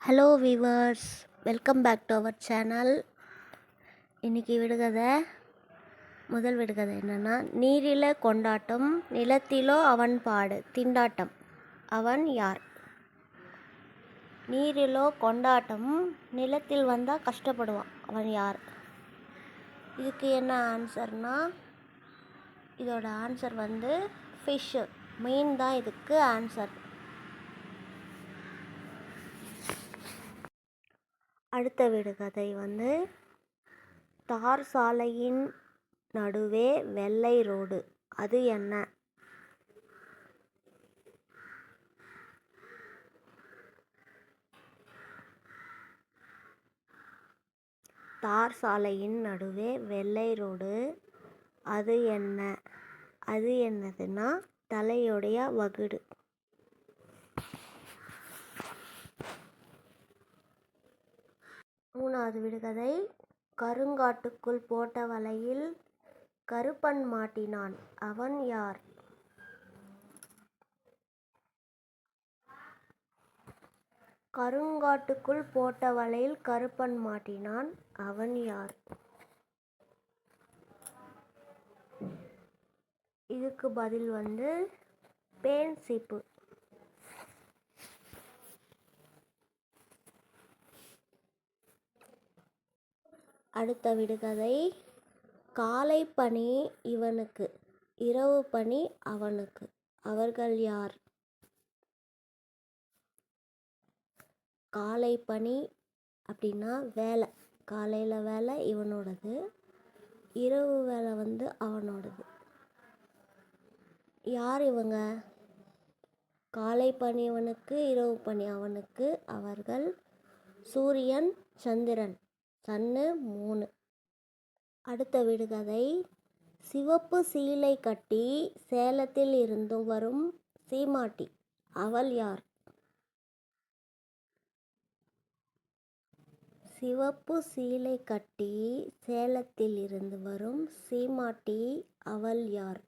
Hello viewers, welcome back to our channel. இன்றைக்கி முதல் விடுகதை என்னென்னா, நீரில கொண்டாட்டம் நிலத்திலோ அவன் பாடு திண்டாட்டம், அவன் யார்? நீரிலோ கொண்டாட்டம், நிலத்தில் வந்தால் கஷ்டப்படுவான், அவன் யார்? இதுக்கு என்ன ஆன்சர்னால், இதோட ஆன்சர் ஃபிஷ்ஷு, மீன் தான் இதுக்கு ஆன்சர். அடுத்த விடுகதை தார் சாலையின் நடுவே வெள்ளை ரோடு, அது என்ன? தார் சாலையின் நடுவே வெள்ளை ரோடு, அது என்ன? அது என்னதுன்னா தலையுடைய வகுடு. மூணாவது விடுகதை, கருங்காட்டுக்குள் போட்ட வலையில் கருப்பன் மாட்டினான், அவன் யார்? கருங்காட்டுக்குள் போட்ட வலையில் கருப்பன் மாட்டினான், அவன் யார்? இதுக்கு பதில் பேன் சீப்பு. அடுத்த விடுகதை, காலை பனி இவனுக்கு, இரவு பனி அவனுக்கு, அவர்கள் யார்? காலை பனி அப்படின்னா வேலை, காலையில் வேலை இவனோடது, இரவு வேலை அவனோடது. யார் இவங்க? காலை பனி இவனுக்கு, இரவு பனி அவனுக்கு, அவர்கள் சூரியன் சந்திரன், சன்னு 3. அடுத்த விடுகதை, சிவப்பு சீலை கட்டி சேலத்தில் இருந்து வரும் சீமாட்டி, அவள் யார்? சிவப்பு சீலை கட்டி சேலத்தில் இருந்து வரும் சீமாட்டி, அவள் யார்?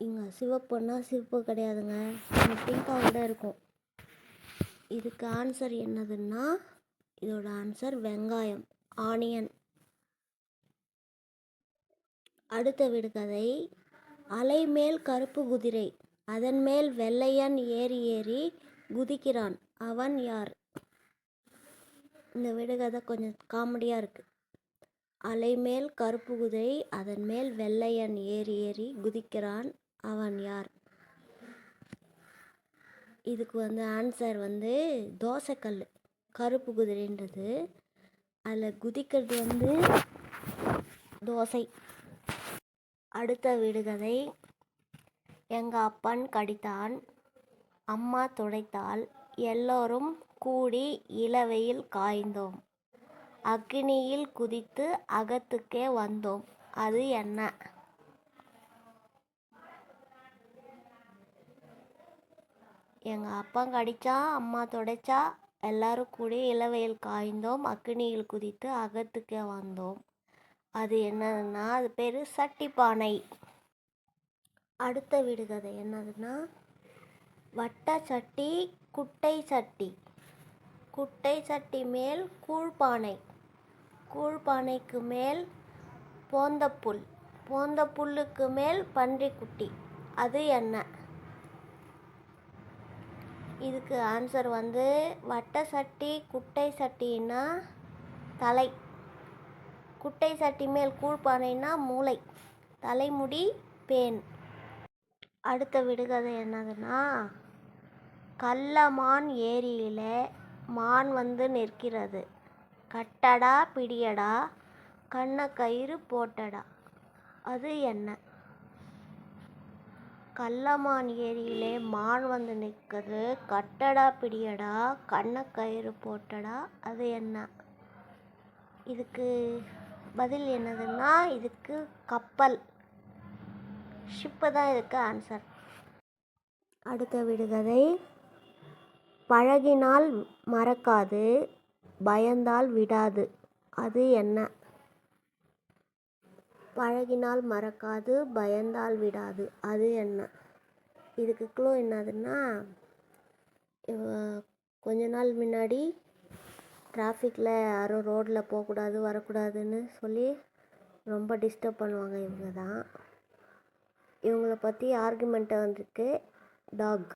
இங்கே சிவப்புன்னா சிவப்பு கிடையாதுங்க, பிங்காக கூட இருக்கும். இதுக்கு ஆன்சர் என்னதுன்னா, இதோட ஆன்சர் வெங்காயம், ஆனியன். அடுத்த விடுகதை, அலை மேல் கருப்பு குதிரை, அதன் மேல் வெள்ளையன் ஏறி ஏறி குதிக்கிறான், அவன் யார்? இந்த விடுகதை கொஞ்சம் காமெடியாக இருக்குது. அலை மேல் கருப்பு குதிரை, அதன் மேல் வெள்ளையன் ஏறி ஏறி குதிக்கிறான், அவன் யார்? இதுக்கு ஆன்சர் தோசைக்கல், கருப்பு குதிரைன்றது, அதில் குதிக்கிறது தோசை. அடுத்த விடுகதை, எங்கள் அப்பன் கடித்தான், அம்மா துடைத்தாள், எல்லோரும் கூடி இளவெயில் காய்ந்தோம், அக்னியில் குதித்து அகத்துக்கே வந்தோம், அது என்ன? எங்கள் அப்பன் கடித்தா, அம்மா துடைச்சா, எல்லாரும் கூடி இளவெயில் காய்ந்தோம், அக்னியில் குதித்து அகத்துக்கே வந்தோம், அது என்னதுன்னா அது பேர் சட்டிப்பானை. அடுத்த விடுகதை என்னதுன்னா, வட்ட சட்டி குட்டை சட்டி, குட்டை சட்டி மேல் கூழ்பானை, கூழ்பானைக்கு மேல் போந்தப்புல், போந்த புல்லுக்கு மேல் பன்றிக்குட்டி, அது என்ன? இதுக்கு ஆன்சர் வட்ட சட்டி குட்டை சட்டின்னா தலை, குட்டை சட்டி மேல் கூழ்பானைனா மூளை, தலைமுடி பேன். அடுத்த விடுகதை என்னதுன்னா, கள்ளமான் ஏரியில் மான் நிற்கிறது, கட்டடா பிடியடா கண்ண கயிறு போட்டடா, அது என்ன? கள்ளமான் ஏரியிலே மான் நிற்கிறது, கட்டடா பிடியடா கண்ண கயிறு போட்டடா, அது என்ன? இதுக்கு பதில் என்னதுன்னா, இதுக்கு கப்பல், ஷிப்பு தான் இதுக்கு ஆன்சர். அடுத்த விடுகதை, பழகினால் மறக்காது பயந்தால் விடாது, அது என்ன? பழகினால் மறக்காது பயந்தால் விடாது, அது என்ன? இதுக்கு க்ளூ என்னதுன்னா, கொஞ்ச நாள் முன்னாடி டிராஃபிக்கில் யாரும் ரோட்டில் போகக்கூடாது வரக்கூடாதுன்னு சொல்லி ரொம்ப டிஸ்டர்ப் பண்ணுவாங்க. இவங்க தான். இவங்கள பற்றி ஆர்குமெண்ட்டை வந்திருக்கு டாக்.